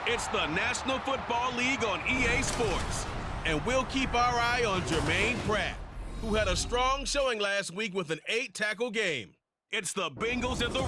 It's the National Football League on EA Sports. And we'll keep our eye on Jermaine Pratt, who had a strong showing last week with an 8-tackle game. It's the Bengals and the...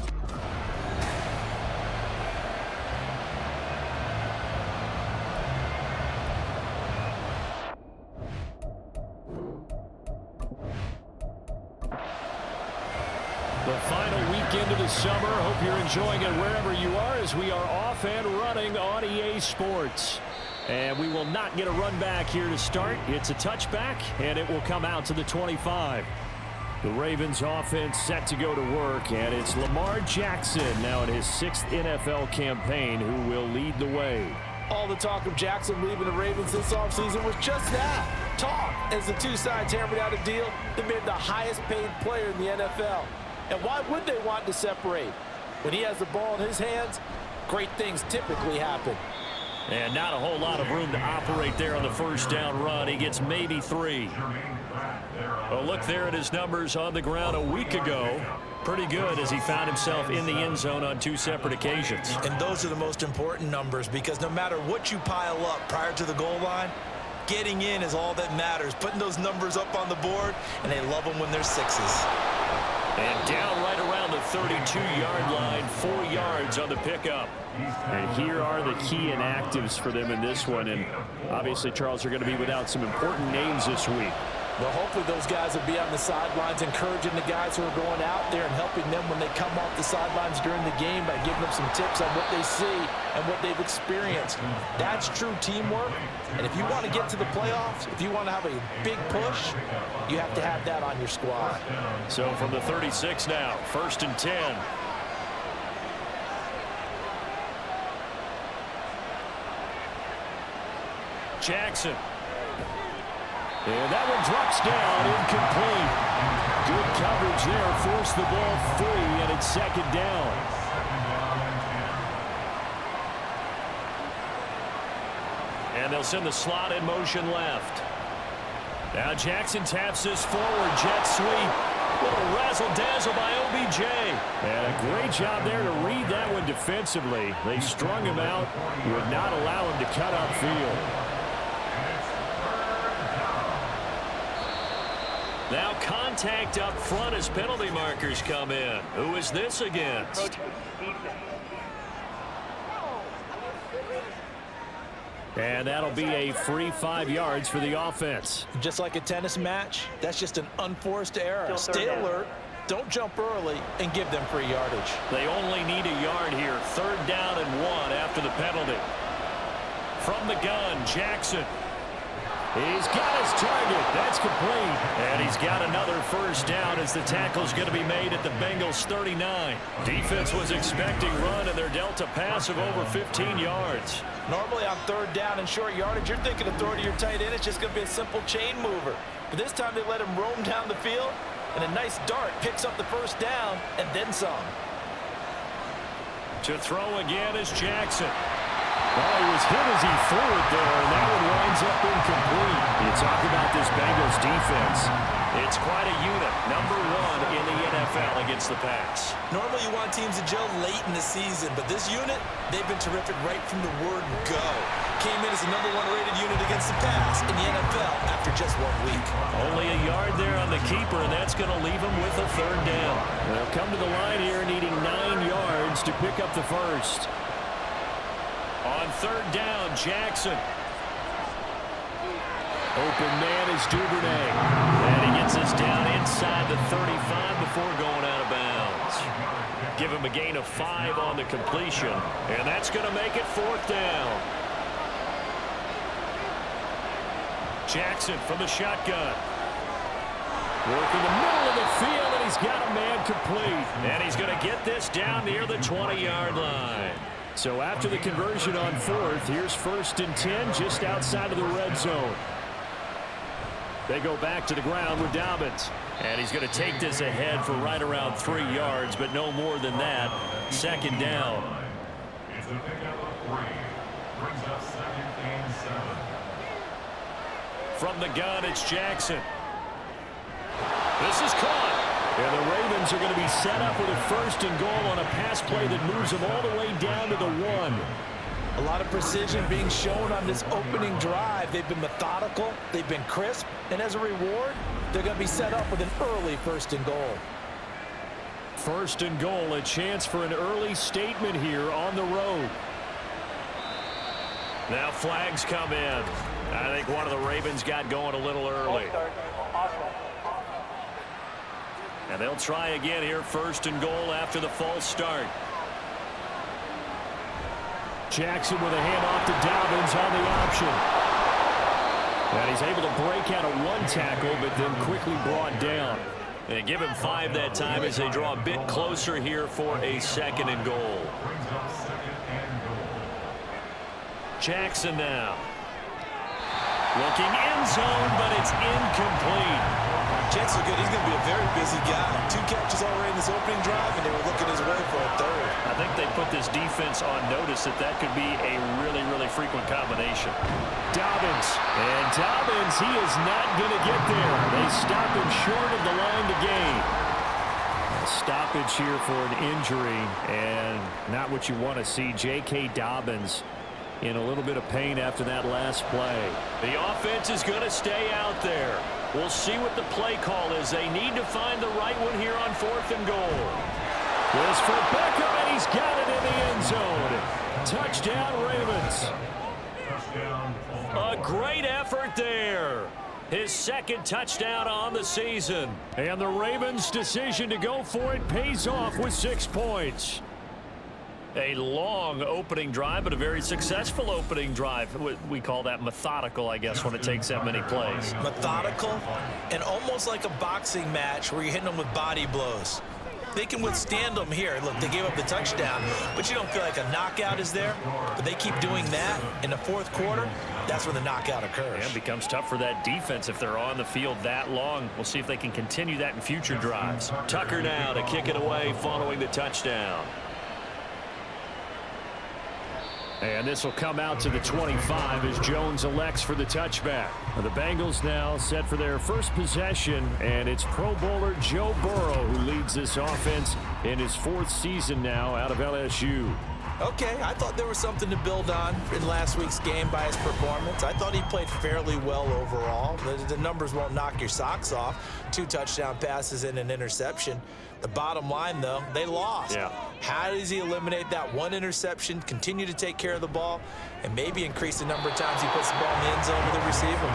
The final weekend of the summer. Hope you're enjoying it wherever you are as we are off and running on EA Sports. And we will not get a run back here to start. It's a touchback, and it will come out to the 25. The Ravens offense set to go to work, and it's Lamar Jackson now in his 6th NFL campaign who will lead the way. All the talk of Jackson leaving the Ravens this offseason was just that, talk, as the two sides hammered out a deal that made the highest paid player in the NFL. And why would they want to separate? When he has the ball in his hands, great things typically happen. And not a whole lot of room to operate there on the first down run. He gets maybe 3. Well, look there at his numbers on the ground a week ago. Pretty good as he found himself in the end zone on 2 separate occasions. And those are the most important numbers because no matter what you pile up prior to the goal line, getting in is all that matters. Putting those numbers up on the board, and they love them when they're 6s. And down right around the 32-yard line, 4 yards on the pickup. And here are the key inactives for them in this one. And obviously, Charles, are going to be without some important names this week. Well, hopefully those guys will be on the sidelines encouraging the guys who are going out there and helping them when they come off the sidelines during the game by giving them some tips on what they see and what they've experienced. That's true teamwork. And if you want to get to the playoffs, if you want to have a big push, you have to have that on your squad. So from the 36 now, 1st and 10. Jackson. And that one drops down, incomplete. Good coverage there, forced the ball free, and it's 2nd down. And they'll send the slot in motion left. Now Jackson taps this forward, jet sweep. Little razzle-dazzle by OBJ. And a great job there to read that one defensively. They strung him out, would not allow him to cut upfield. Now contact up front as penalty markers come in. Who is this against? And that'll be a free 5 yards for the offense. Just like a tennis match, that's just an unforced error. Stay alert, don't jump early, and give them free yardage. They only need a yard here. 3rd down and 1 after the penalty. From the gun, Jackson. He's got his target. That's complete. And he's got another 1st down as the tackle's going to be made at the Bengals 39. Defense was expecting run, and they're dealt a pass of over 15 yards. Normally on 3rd down and short yardage, you're thinking of throwing to your tight end. It's just going to be a simple chain mover. But this time they let him roam down the field, and a nice dart picks up the 1st down and then some. To throw again is Jackson. Well, he was hit as he threw it there, and that one winds up incomplete. You talk about this Bengals defense. It's quite a unit. Number 1 in the NFL against the pass. Normally you want teams to gel late in the season, but this unit, they've been terrific right from the word go. Came in as the number 1 rated unit against the pass in the NFL after just 1 week. Only a yard there on the keeper, and that's going to leave him with a 3rd down. They'll come to the line here needing 9 yards to pick up the 1st. On 3rd down, Jackson. Open man is Duvernay. And he gets us down inside the 35 before going out of bounds. Give him a gain of 5 on the completion. And that's going to make it 4th down. Jackson from the shotgun. Working the middle of the field, and he's got a man complete. And he's going to get this down near the 20-yard line. So after the conversion on 4th, here's 1st and 10 just outside of the red zone. They go back to the ground with Dobbins. And he's going to take this ahead for right around 3 yards, but no more than that. 2nd down. From the gun, it's Jackson. This is caught. And the Ravens are going to be set up with a 1st and goal on a pass play that moves them all the way down to the 1. A lot of precision being shown on this opening drive. They've been methodical, they've been crisp, and as a reward, they're going to be set up with an early 1st and goal. 1st and goal, a chance for an early statement here on the road. Now flags come in. I think one of the Ravens got going a little early. And they'll try again here, 1st and goal after the false start. Jackson with a handoff to Dobbins on the option. And he's able to break out of one tackle, but then quickly brought down. And give him 5 that time as they draw a bit closer here for a 2nd and goal. Jackson now. Looking end zone, but it's incomplete. Jackson good. He's going to be a very busy guy. 2 catches already in this opening drive, and they were looking his way for a 3rd. I think they put this defense on notice that could be a really, really frequent combination. Dobbins. And Dobbins, he is not going to get there. They stop him short of the line to gain. A stoppage here for an injury, and not what you want to see. J.K. Dobbins in a little bit of pain after that last play. The offense is going to stay out there. We'll see what the play call is. They need to find the right one here on 4th and goal. This for Beckham, and he's got it in the end zone. Touchdown, Ravens. A great effort there. His 2nd touchdown on the season. And the Ravens' decision to go for it pays off with 6 points. A long opening drive, but a very successful opening drive. We call that methodical, I guess, when it takes that many plays. Methodical and almost like a boxing match where you're hitting them with body blows. They can withstand them here. Look, they gave up the touchdown, but you don't feel like a knockout is there. But they keep doing that in the 4th quarter. That's when the knockout occurs. And it becomes tough for that defense if they're on the field that long. We'll see if they can continue that in future drives. Tucker now to kick it away following the touchdown. And this will come out to the 25 as Jones elects for the touchback. The Bengals now set for their first possession, and it's Pro Bowler Joe Burrow who leads this offense in his 4th season now out of LSU. Okay, I thought there was something to build on in last week's game by his performance. I thought he played fairly well overall. The numbers won't knock your socks off. 2 touchdown passes and an interception. The bottom line, though, they lost. Yeah. How does he eliminate that 1 interception, continue to take care of the ball, and maybe increase the number of times he puts the ball in the end zone with the receiver?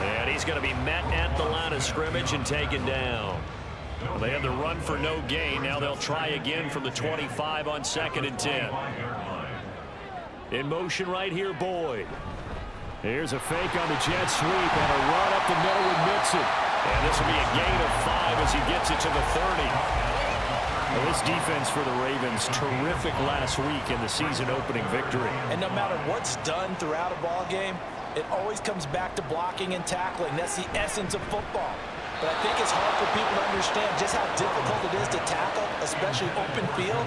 And he's going to be met at the line of scrimmage and taken down. Well, they had the run for no gain. Now they'll try again from the 25 on 2nd and 10. In motion right here, Boyd. Here's a fake on the jet sweep and a run up the middle with Mixon. And this will be a gain of 5 as he gets it to the 30. Well, this defense for the Ravens, terrific last week in the season-opening victory. And no matter what's done throughout a ball game, it always comes back to blocking and tackling. That's the essence of football. But I think it's hard for people to understand just how difficult it is to tackle, especially open field.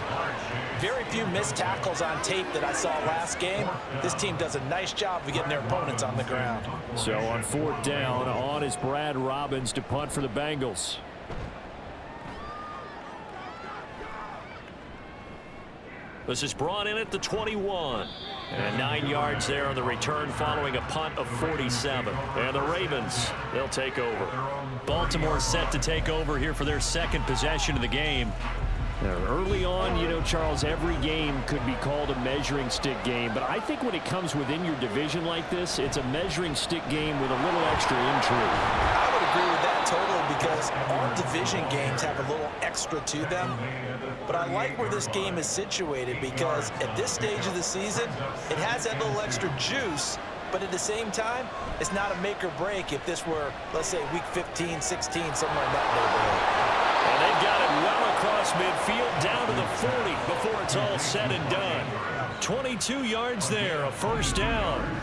Very few missed tackles on tape that I saw last game. This team does a nice job of getting their opponents on the ground. So on 4th down, on is Brad Robbins to punt for the Bengals. This is brought in at the 21. And 9 yards there on the return following a punt of 47. And the Ravens, they'll take over. Baltimore set to take over here for their 2nd possession of the game. Now, early on, you know, Charles, every game could be called a measuring stick game. But I think when it comes within your division like this, it's a measuring stick game with a little extra intrigue. I would agree with that totally because all division games have a little extra to them. But I like where this game is situated because at this stage of the season, it has that little extra juice. But at the same time, it's not a make or break if this were, let's say, week 15, 16, somewhere in that neighborhood. And they've got it well across midfield down to the 40 before it's all said and done. 22 yards there, a 1st down.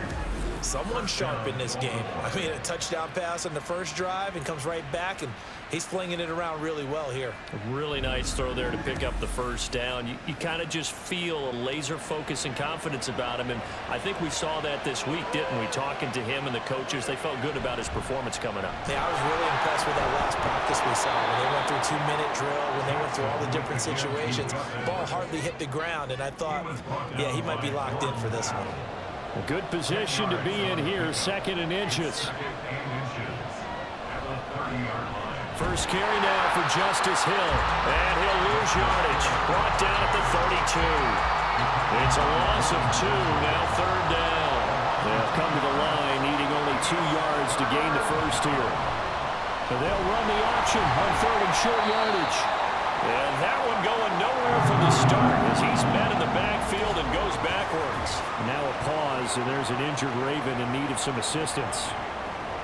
Someone sharp in this game. I mean, a touchdown pass on the first drive and comes right back, and he's flinging it around really well here. A really nice throw there to pick up the first down. You kind of just feel a laser focus and confidence about him, and I think we saw that this week, didn't we? Talking to him and the coaches, they felt good about his performance coming up. Yeah, I was really impressed with that last practice we saw. When they went through 2-minute drill, when they went through all the different situations, ball hardly hit the ground, and I thought, yeah, he might be locked in for this one. A good position to be in here, 2nd and inches. First carry now for Justice Hill, and he'll lose yardage. Brought down at the 32. It's a loss of 2, now 3rd down. They'll come to the line, needing only 2 yards to gain the first here. And they'll run the option on 3rd and short yardage. And that one going nowhere from the start as he's met in the backfield and goes backwards. Now a pause, and there's an injured Raven in need of some assistance.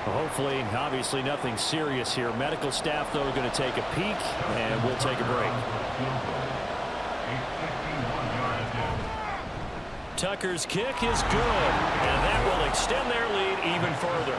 Well, hopefully, obviously nothing serious here. Medical staff, though, going to take a peek, and we'll take a break. Tucker's kick is good, and that will extend their lead even further.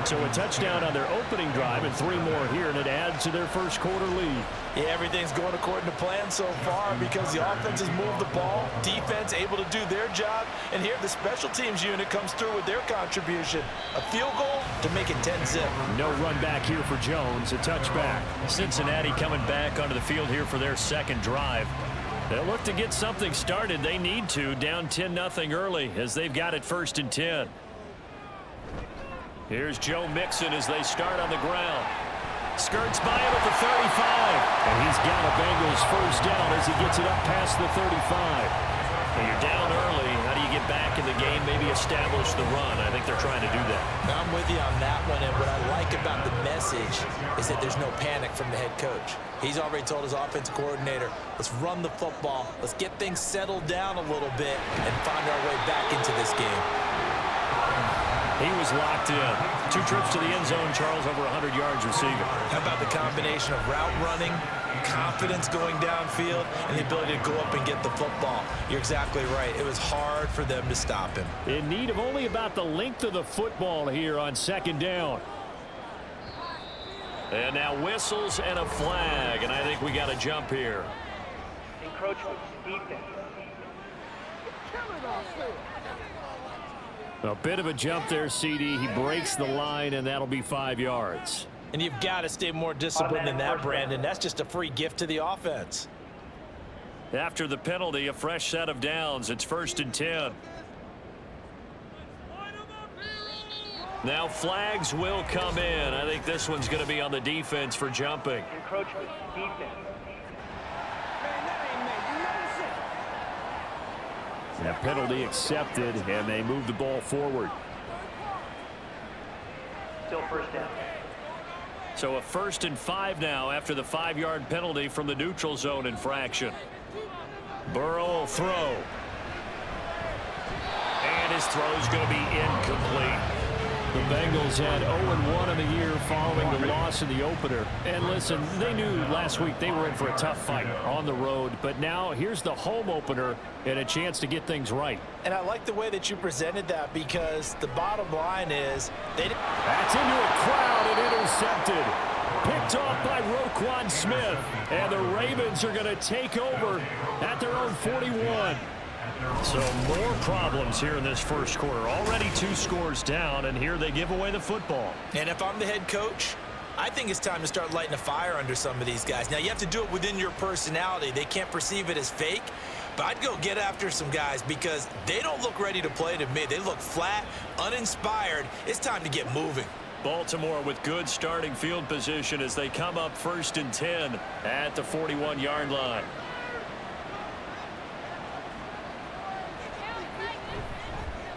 So a touchdown on their opening drive and 3 more here, and it adds to their first quarter lead. Yeah, everything's going according to plan so far because the offense has moved the ball, defense able to do their job, and here the special teams unit comes through with their contribution. A field goal to make it 10-zip. No run back here for Jones, a touchback. Cincinnati coming back onto the field here for their 2nd drive. They'll look to get something started. They need to, down 10-0 early as they've got it 1st and 10. Here's Joe Mixon as they start on the ground. Skirts by him at the 35. And he's got a Bengals first down as he gets it up past the 35. When you're down early, how do you get back in the game, maybe establish the run? I think they're trying to do that. I'm with you on that one, and what I like about the message is that there's no panic from the head coach. He's already told his offensive coordinator, let's run the football, let's get things settled down a little bit, and find our way back into this game. He was locked in. 2 trips to the end zone, Charles, over 100 yards receiving. How about the combination of route running, confidence going downfield, and the ability to go up and get the football? You're exactly right. It was hard for them to stop him. In need of only about the length of the football here on 2nd down. And now whistles and a flag, and I think we got a jump here. Encroachment, defense. A bit of a jump there, CD. He breaks the line, and that'll be 5 yards. And you've got to stay more disciplined than that, Brandon. That's just a free gift to the offense. After the penalty, a fresh set of downs. It's 1st and 10. Now flags will come in. I think this one's going to be on the defense for jumping. Encroachment, defense. And a penalty accepted, and they move the ball forward. Still 1st down. So a 1st and 5 now after the 5-yard penalty from the neutral zone infraction. Burrow will throw. And his throw's going to be incomplete. The Bengals had 0-1 in the year following the loss in the opener. And listen, they knew last week they were in for a tough fight on the road. But now here's the home opener and a chance to get things right. And I like the way that you presented that because the bottom line is they didn't. That's into a crowd and intercepted. Picked off by Roquan Smith. And the Ravens are going to take over at their own 41. So more problems here in this first quarter. Already 2 scores down, and here they give away the football. And if I'm the head coach, I think it's time to start lighting a fire under some of these guys. Now, you have to do it within your personality. They can't perceive it as fake, but I'd go get after some guys because they don't look ready to play to me. They look flat, uninspired. It's time to get moving. Baltimore with good starting field position as they come up 1st and 10 at the 41-yard line.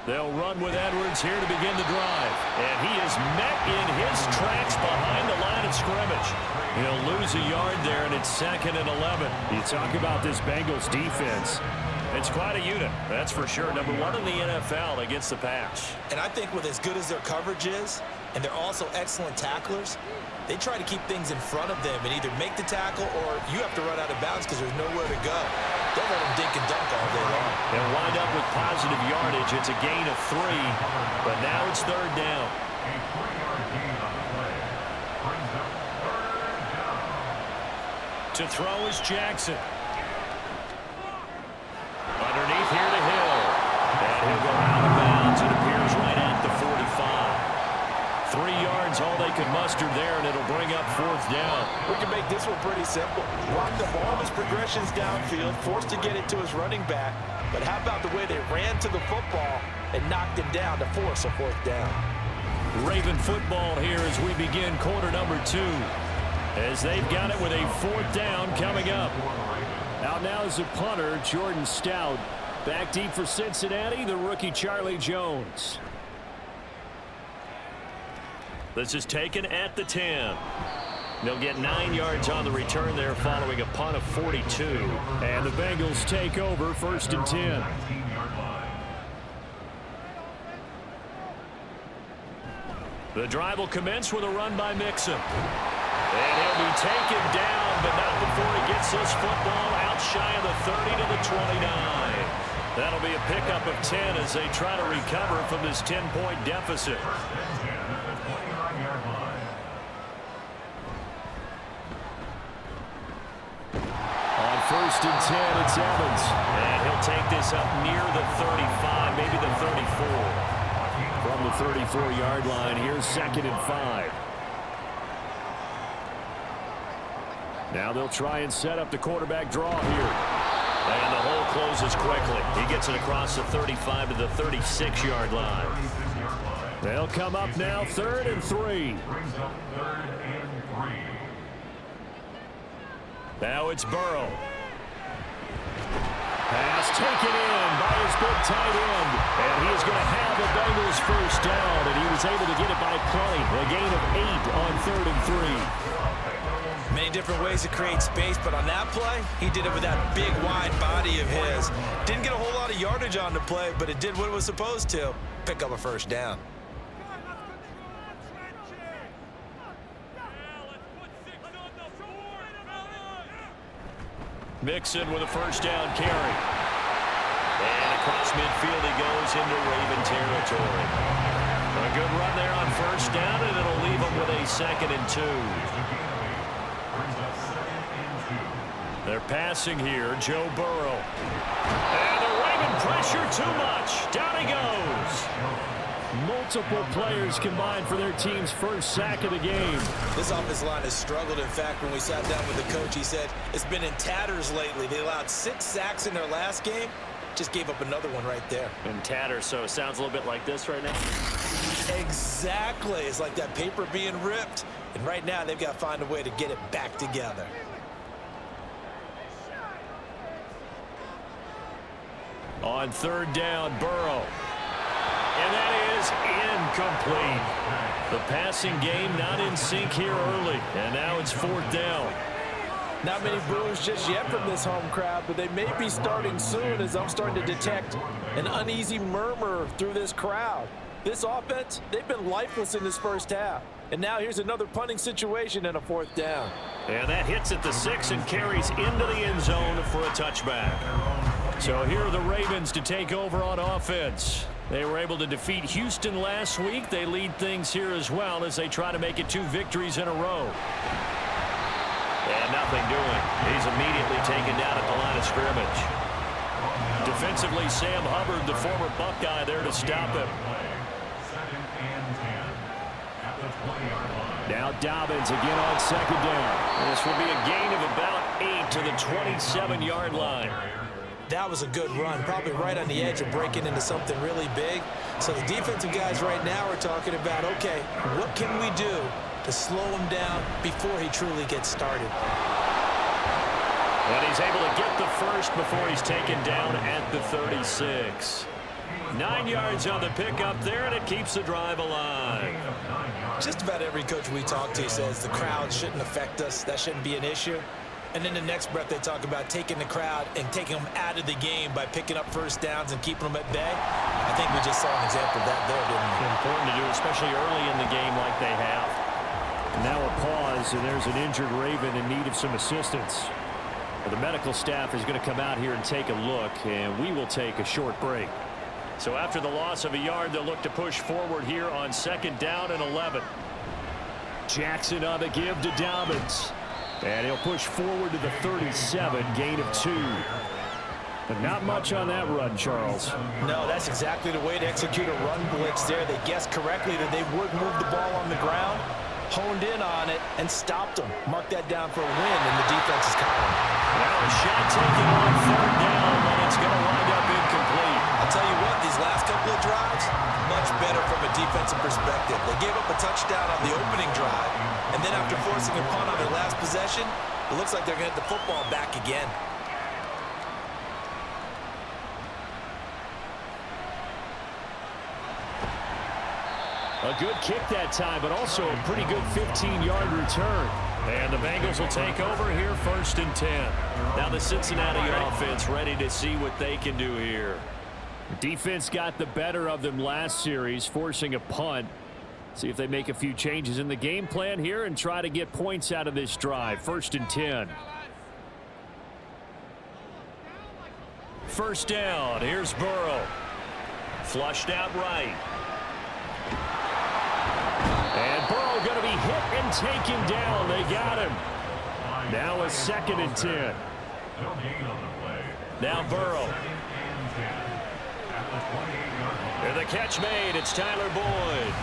They'll run with Edwards here to begin the drive. And he is met in his tracks behind the line of scrimmage. He'll lose a yard there, and it's 2nd and 11. You talk about this Bengals defense. It's quite a unit, that's for sure. Number 1 in the NFL against the pass. And I think with as good as their coverage is, and they're also excellent tacklers, they try to keep things in front of them and either make the tackle or you have to run out of bounds because there's nowhere to go. they'll let him dink and dunk all day long. They'll wind up with positive yardage. It's a gain of 3, but now it's 3rd down. To throw is Jackson. Underneath here to Hill. And he'll go out of bounds. It appears right at the 45. 3 yards, all they could muster there, and it'll bring up 4th down. We can make this one pretty simple. Block the ball of his progressions downfield, forced to get it to his running back. But how about the way they ran to the football and knocked him down to force a 4th down? Raven football here as we begin quarter number 2. As they've got it with a 4th down coming up. Out now is a punter, Jordan Stout. Back deep for Cincinnati, the rookie Charlie Jones. This is taken at the 10. They'll get 9 yards on the return there following a punt of 42. And the Bengals take over 1st and 10. The drive will commence with a run by Mixon. And he'll be taken down, but not before he gets this football out shy of the 30 to the 29. That'll be a pickup of 10 as they try to recover from this 10-point deficit. On 1st and 10, it's Evans. And he'll take this up near the 35, maybe the 34. From the 34-yard line, here's 2nd and 5. Now they'll try and set up the quarterback draw here. And the hole closes quickly. He gets it across the 35 to the 36-yard line. They'll come up now 3rd and 3. Now it's Burrow. Pass taken in by his big tight end. And he is going to have the Bengals 1st down. And he was able to get it by plenty. A gain of 8 on 3rd and 3. Many different ways to create space, but on that play, he did it with that big, wide body of his. Didn't get a whole lot of yardage on the play, but it did what it was supposed to. Pick up a 1st down. Mixon with a 1st down carry. And across midfield he goes into Raven territory. A good run there on 1st down, and it'll leave him with a 2nd and 2. They're passing here, Joe Burrow. And the Raven pressure too much. Down he goes. Multiple players combined for their team's 1st sack of the game. This offensive line has struggled. In fact, when we sat down with the coach, he said it's been in tatters lately. They allowed 6 sacks in their last game. Just gave up another one right there. In tatters, so it sounds a little bit like this right now. Exactly. It's like that paper being ripped. And right now, they've got to find a way to get it back together. On 3rd down, Burrow. And that is incomplete. The passing game not in sync here early. And now it's 4th down. Not many boos just yet from this home crowd, but they may be starting soon as I'm starting to detect an uneasy murmur through this crowd. This offense, they've been lifeless in this 1st half. And now here's another punting situation and a 4th down. And that hits at the 6 and carries into the end zone for a touchback. So here are the Ravens to take over on offense. They were able to defeat Houston last week. They lead things here as well as they try to make it 2 victories in a row. And nothing doing. He's immediately taken down at the line of scrimmage. Defensively, Sam Hubbard, the former Buckeye, there to stop him. Now Dobbins again on 2nd down. This will be a gain of about 8 to the 27-yard line. That was a good run, probably right on the edge of breaking into something really big. So the defensive guys right now are talking about, okay, what can we do to slow him down before he truly gets started? And he's able to get the 1st before he's taken down at the 36. 9 yards on the pickup there, and it keeps the drive alive. Just about every coach we talk to says the crowd shouldn't affect us. That shouldn't be an issue. And then the next breath they talk about taking the crowd and taking them out of the game by picking up 1st downs and keeping them at bay. I think we just saw an example of that there, didn't we? Important to do, especially early in the game like they have. Now a pause, and there's an injured Raven in need of some assistance. Well, the medical staff is going to come out here and take a look, and we will take a short break. So after the loss of a yard, they'll look to push forward here on 2nd down and 11. Jackson on the give to Dobbins. And he'll push forward to the 37, gain of 2. But not much on that run, Charles. No, that's exactly the way to execute a run blitz there. They guessed correctly that they would move the ball on the ground, honed in on it, and stopped them. Mark that down for a win in the defense's column. Now a shot taken on 3rd down, but it's going to wind up incomplete. I'll tell you what, these last couple of drives, much better from a defensive perspective. They gave up a touchdown on the opening drive, and then after forcing a punt on their last possession, it looks like they're going to get the football back again. A good kick that time, but also a pretty good 15-yard return. And the Bengals will take over here 1st and 10. Now the Cincinnati offense ready to see what they can do here. Defense got the better of them last series, forcing a punt. See if they make a few changes in the game plan here and try to get points out of this drive. 1st and 10. 1st down. Here's Burrow. Flushed out right. And Burrow going to be hit and taken down. They got him. Now a 2nd and 10. Now Burrow. And the catch made. It's Tyler Boyd.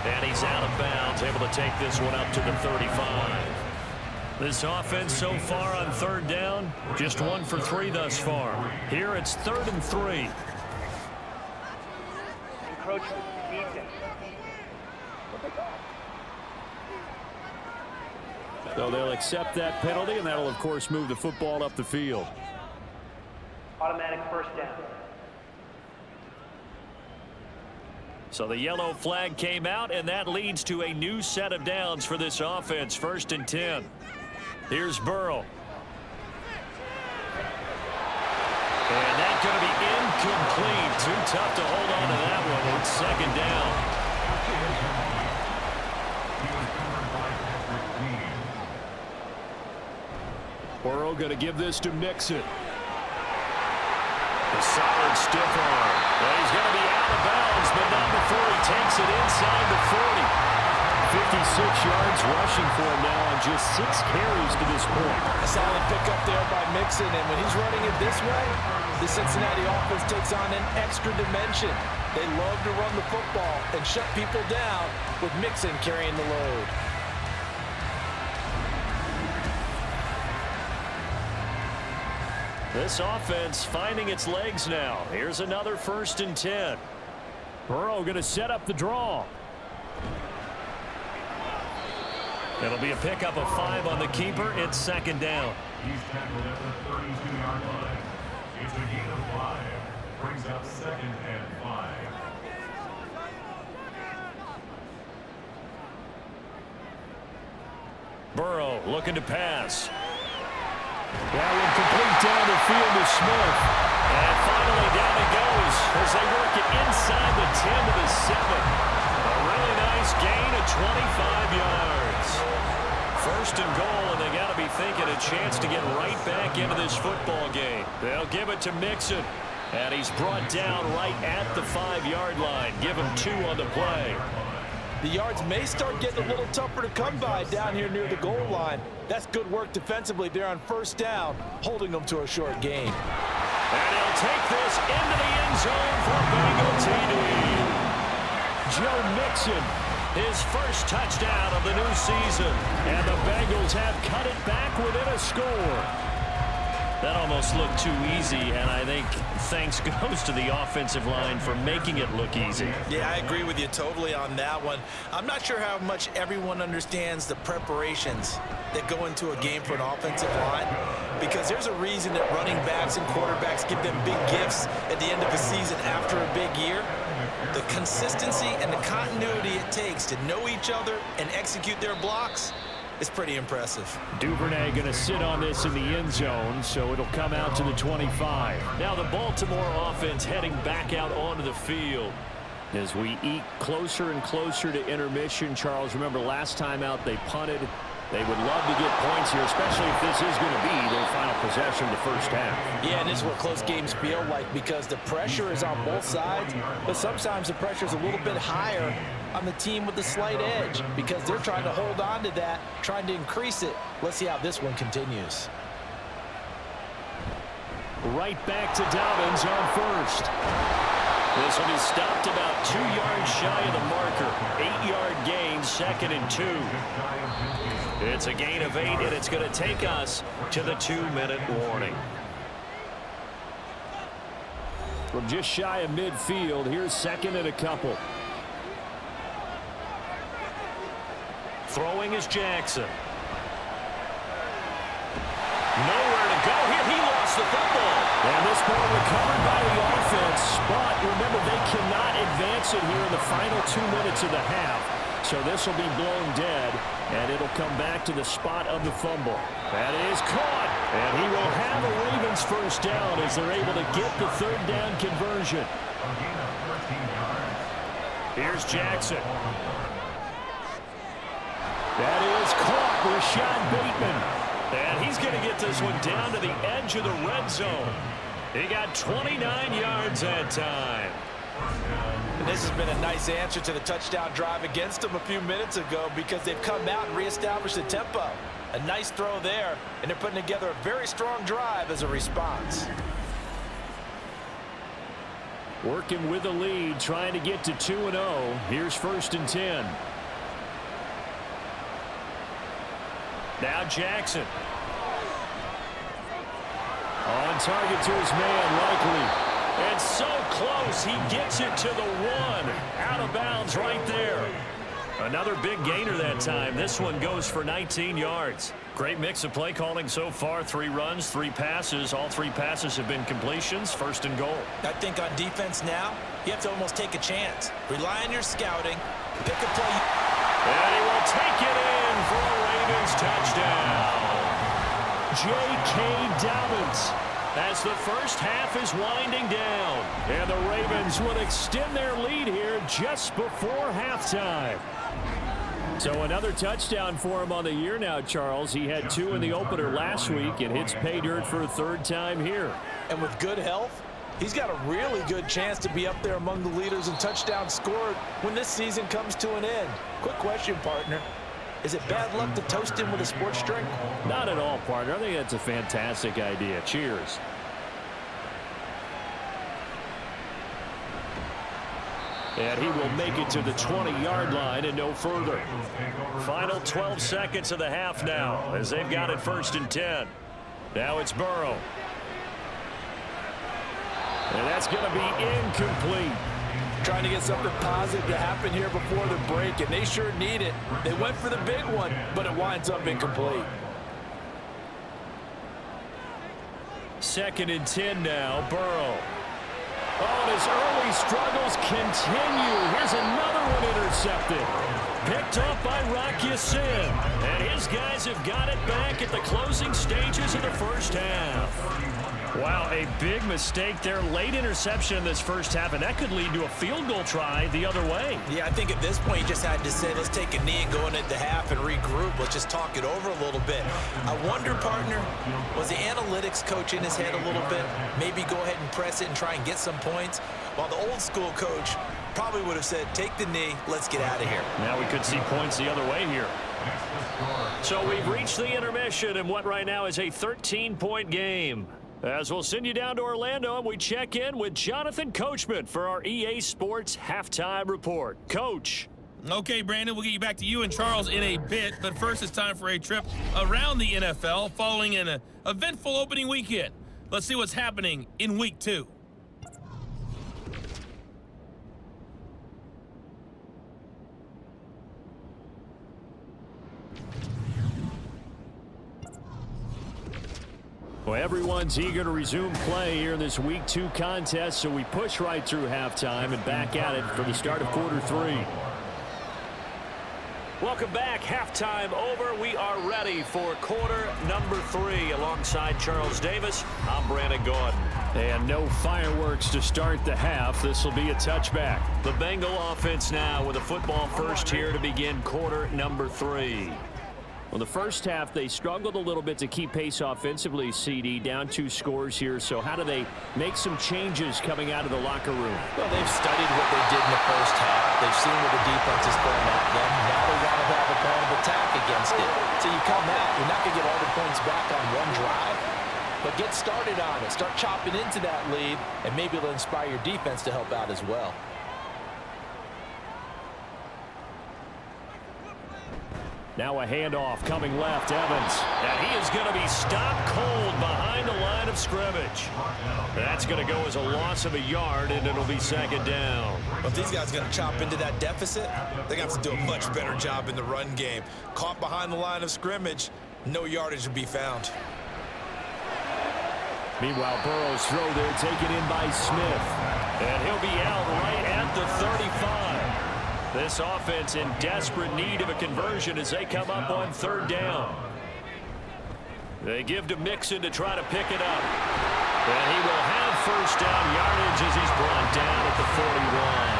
And he's out of bounds, able to take this one up to the 35. This offense so far on 3rd down, just 1 for 3 thus far. Here it's 3rd and 3. Encroachment, defense. So they'll accept that penalty, and that'll, of course, move the football up the field. Automatic 1st down. So the yellow flag came out, and that leads to a new set of downs for this offense. 1st and 10. Here's Burrow. And that's going to be incomplete. Too tough to hold on to that one. It's 2nd down. Burrow going to give this to Mixon. A solid stiff arm. Well, he's going to be out of bounds, but not before he takes it inside the 40. 56 yards rushing for him now on just 6 carries to this point. A solid pickup there by Mixon, and when he's running it this way, the Cincinnati offense takes on an extra dimension. They love to run the football and shut people down with Mixon carrying the load. This offense finding its legs now. Here's another 1st and 10. Burrow going to set up the draw. It'll be a pickup of 5 on the keeper. It's 2nd down. He's tackled at the 32-yard line. It's a gain of 5. Brings up 2nd and 5. Burrow looking to pass. That one complete down the field to Smith. And finally down it goes as they work it inside the 10 to the 7. A really nice gain of 25 yards. 1st and goal, and they got to be thinking a chance to get right back into this football game. They'll give it to Mixon. And he's brought down right at the 5-yard line. Give him 2 on the play. The yards may start getting a little tougher to come by down here near the goal line. That's good work defensively there on 1st down, holding them to a short gain. And he'll take this into the end zone for Bengal TD. Joe Mixon, his first touchdown of the new season. And the Bengals have cut it back within a score. That almost looked too easy, and I think thanks goes to the offensive line for making it look easy. Yeah, I agree with you totally on that one. I'm not sure how much everyone understands the preparations that go into a game for an offensive line, because there's a reason that running backs and quarterbacks give them big gifts at the end of the season after a big year. The consistency and the continuity it takes to know each other and execute their blocks is pretty impressive. Duvernay going to sit on this in the end zone, so it'll come out to the 25. Now the Baltimore offense heading back out onto the field. As we eke closer and closer to intermission, Charles, remember last time out they punted. They would love to get points here, especially if this is going to be their final possession of the first half. Yeah, and this is what close games feel like because the pressure is on both sides, but sometimes the pressure is a little bit higher on the team with the slight edge because they're trying to hold on to that, trying to increase it. Let's see how this one continues. Right back to Dobbins on first. This one is stopped about 2 yards shy of the marker. 8-yard gain, 2nd and 2. It's a gain of 8, and it's going to take us to the 2-minute warning. From just shy of midfield, here's 2nd and a couple. Throwing is Jackson. Nowhere to go here. He lost the football. And this ball recovered by the offense. But remember, they cannot advance it here in the final 2 minutes of the half. So this will be blown dead, and it'll come back to the spot of the fumble. That is caught. And he will have a Ravens first down as they're able to get the 3rd down conversion. Here's Jackson. That is caught. Rashad Bateman. And he's going to get this one down to the edge of the red zone. He got 29 yards that time. And this has been a nice answer to the touchdown drive against them a few minutes ago because they've come out and reestablished the tempo. A nice throw there, and they're putting together a very strong drive as a response. Working with the lead, trying to get to 2-0. Here's 1st and 10. Now Jackson. On target to his man, Likely. And so close, he gets it to the 1. Out of bounds right there. Another big gainer that time. This one goes for 19 yards. Great mix of play calling so far. 3 runs, 3 passes. All 3 passes have been completions. 1st and goal. I think on defense now, you have to almost take a chance. Rely on your scouting. Pick a play. And he will take it in for a Ravens touchdown. J.K. Dobbins. As the first half is winding down. And the Ravens would extend their lead here just before halftime. So another touchdown for him on the year now, Charles. He had 2 in the opener last week. It hits pay dirt for a 3rd time here. And with good health, he's got a really good chance to be up there among the leaders in touchdowns scored when this season comes to an end. Quick question, partner. Is it bad luck to toast him with a sports drink? Not at all, partner. I think that's a fantastic idea. Cheers. And he will make it to the 20-yard line and no further. Final 12 seconds of the half now as they've got it 1st and 10. Now it's Burrow. And that's going to be incomplete. Trying to get something positive to happen here before the break, and they sure need it. They went for the big one, but it winds up incomplete. 2nd and 10 now, Burrow. Oh, and his early struggles continue. Here's another one intercepted. Picked off by Rocky Sin. And his guys have got it back at the closing stages of the first half. Wow, a big mistake there. Late interception in this first half, and that could lead to a field goal try the other way. Yeah, I think at this point you just had to say, let's take a knee and go into the half and regroup. Let's just talk it over a little bit. I wonder, partner, was the analytics coach in his head a little bit? Maybe go ahead and press it and try and get some points? While the old school coach probably would have said, take the knee, let's get out of here. Now we could see points the other way here. So we've reached the intermission in what right now is a 13-point game. As we'll send you down to Orlando, and we check in with Jonathan Coachman for our EA Sports Halftime Report. Coach. Okay, Brandon, we'll get you back to you and Charles in a bit, but first it's time for a trip around the NFL following an eventful opening weekend. Let's see what's happening in Week 2. Well, everyone's eager to resume play here in this Week 2 contest, so we push right through halftime and back at it for the start of quarter 3. Welcome back. Halftime over. We are ready for quarter number 3. Alongside Charles Davis, I'm Brandon Gordon. And no fireworks to start the half. This will be a touchback. The Bengal offense now with a football first here to begin quarter number 3. Well, the first half, they struggled a little bit to keep pace offensively, CD, down 2 scores here. So how do they make some changes coming out of the locker room? Well, they've studied what they did in the first half. They've seen what the defense is throwing at them. Now they want to have a plan of attack against it. So you come out, you're not going to get all the points back on one drive, but get started on it. Start chopping into that lead, and maybe it'll inspire your defense to help out as well. Now a handoff coming left, Evans. And he is going to be stopped cold behind the line of scrimmage. That's going to go as a loss of a yard, and it'll be second down. Well, if these guys are going to chop into that deficit, they're going to have to do a much better job in the run game. Caught behind the line of scrimmage, no yardage to be found. Meanwhile, Burrow's throw there taken in by Smith. And he'll be out right at the 35. This offense in desperate need of a conversion as they come up on third down. They give to Mixon to try to pick it up. And he will have first down yardage as he's brought down at the 41.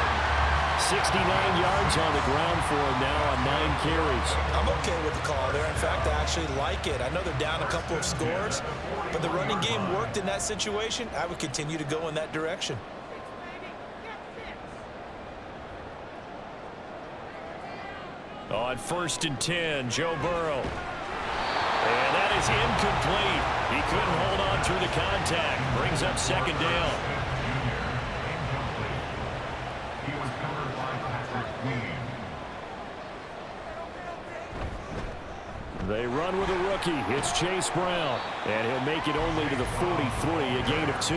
69 yards on the ground for him now on 9 carries. I'm okay with the call there. In fact, I actually like it. I know they're down a couple of scores, but the running game worked in that situation. I would continue to go in that direction. On 1st and 10, Joe Burrow. And that is incomplete. He couldn't hold on through the contact. Brings up second down. He was covered by Patrick Queen. They run with a rookie. It's Chase Brown. And he'll make it only to the 43, a gain of 2.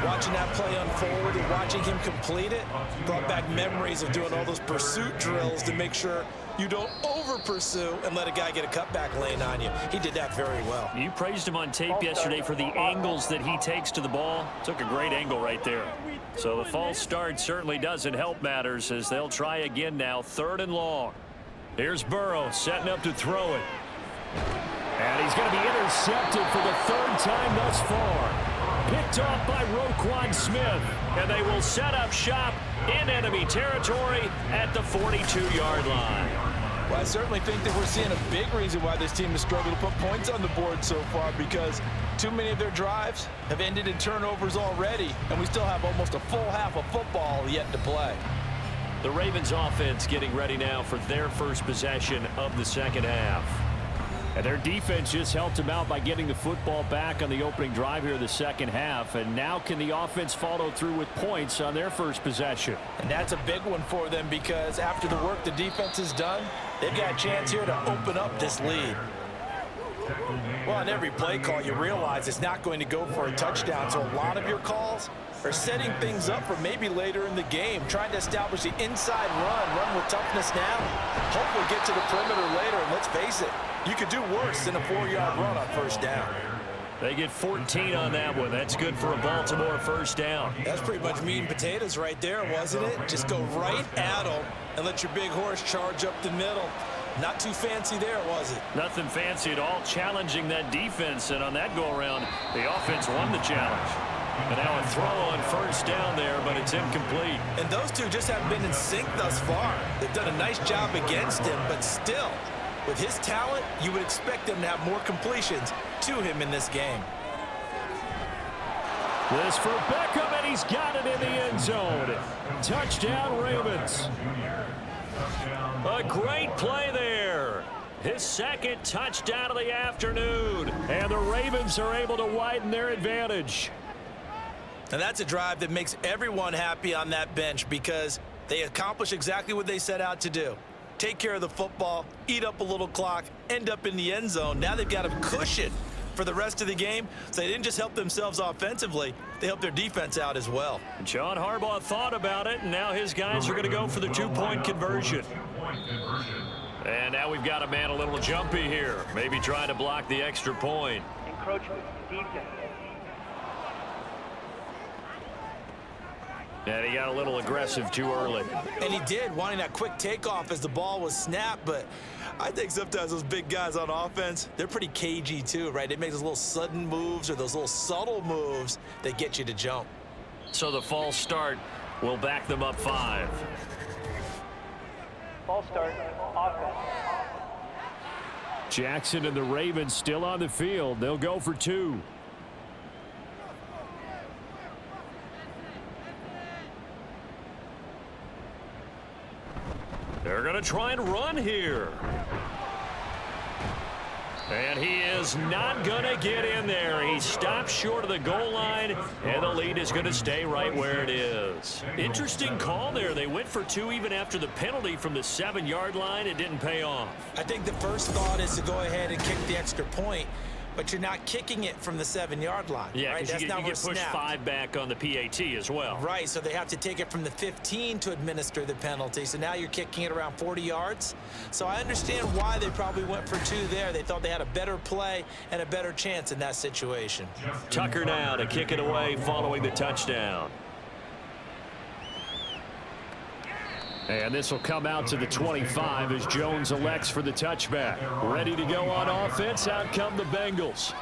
Watching that play unfold and watching him complete it brought back memories of doing all those pursuit drills to make sure you don't over-pursue and let a guy get a cutback lane on you. He did that very well. You praised him on tape yesterday for the angles that he takes to the ball. Took a great angle right there. So the false start certainly doesn't help matters as they'll try again now, 3rd and long. Here's Burrow setting up to throw it. And he's going to be intercepted for the 3rd time thus far. Picked off by Roquan Smith, and they will set up shop in enemy territory at the 42-yard line. Well, I certainly think that we're seeing a big reason why this team has struggled to put points on the board so far, because too many of their drives have ended in turnovers already, and we still have almost a full half of football yet to play. The Ravens offense getting ready now for their first possession of the second half. And their defense just helped them out by getting the football back on the opening drive here in the second half. And now can the offense follow through with points on their first possession? And that's a big one for them because after the work the defense has done, they've got a chance here to open up this lead. Well, on every play call, you realize it's not going to go for a touchdown. So a lot of your calls are setting things up for maybe later in the game, trying to establish the inside run with toughness now, hopefully get to the perimeter later. And let's face it, you could do worse than a 4-yard run on first down. They get 14 on that one. That's good for a Baltimore first down. That's pretty much meat and potatoes right there, wasn't it? Just go right at them and let your big horse charge up the middle. Not too fancy there, was it? Nothing fancy at all, challenging that defense. And on that go-around, the offense won the challenge. And now a throw on first down there, but it's incomplete. And those two just haven't been in sync thus far. They've done a nice job against him, but still, with his talent, you would expect them to have more completions to him in this game. This for Beckham, and he's got it in the end zone. Touchdown, Ravens. A great play there. His second touchdown of the afternoon. And the Ravens are able to widen their advantage. And that's a drive that makes everyone happy on that bench because they accomplish exactly what they set out to do. Take care of the football, eat up a little clock, end up in the end zone. Now they've got a cushion for the rest of the game. So they didn't just help themselves offensively, they helped their defense out as well. John Harbaugh thought about it, and now his guys are going to go for the 2-point conversion. And now we've got a man a little jumpy here. Maybe trying to block the extra point. Encroachment, defense. And he got a little aggressive too early. And he did, wanting that quick takeoff as the ball was snapped. But I think sometimes those big guys on offense, they're pretty cagey too, right? They make those little sudden moves or those little subtle moves that get you to jump. So the false start will back them up 5. False start, offense. Jackson and the Ravens still on the field. They'll go for 2. They're going to try and run here. And he is not going to get in there. He stops short of the goal line, and the lead is going to stay right where it is. Interesting call there. They went for 2 even after the penalty from the 7-yard line. It didn't pay off. I think the first thought is to go ahead and kick the extra point, but you're not kicking it from the 7-yard line. Yeah, right? because you get pushed 5 back on the PAT as well. Right, so they have to take it from the 15 to administer the penalty. So now you're kicking it around 40 yards. So I understand why they probably went for 2 there. They thought they had a better play and a better chance in that situation. Tucker now to kick it away following the touchdown. And this will come out to the 25 as Jones elects for the touchback. Ready to go on offense. Out come the Bengals.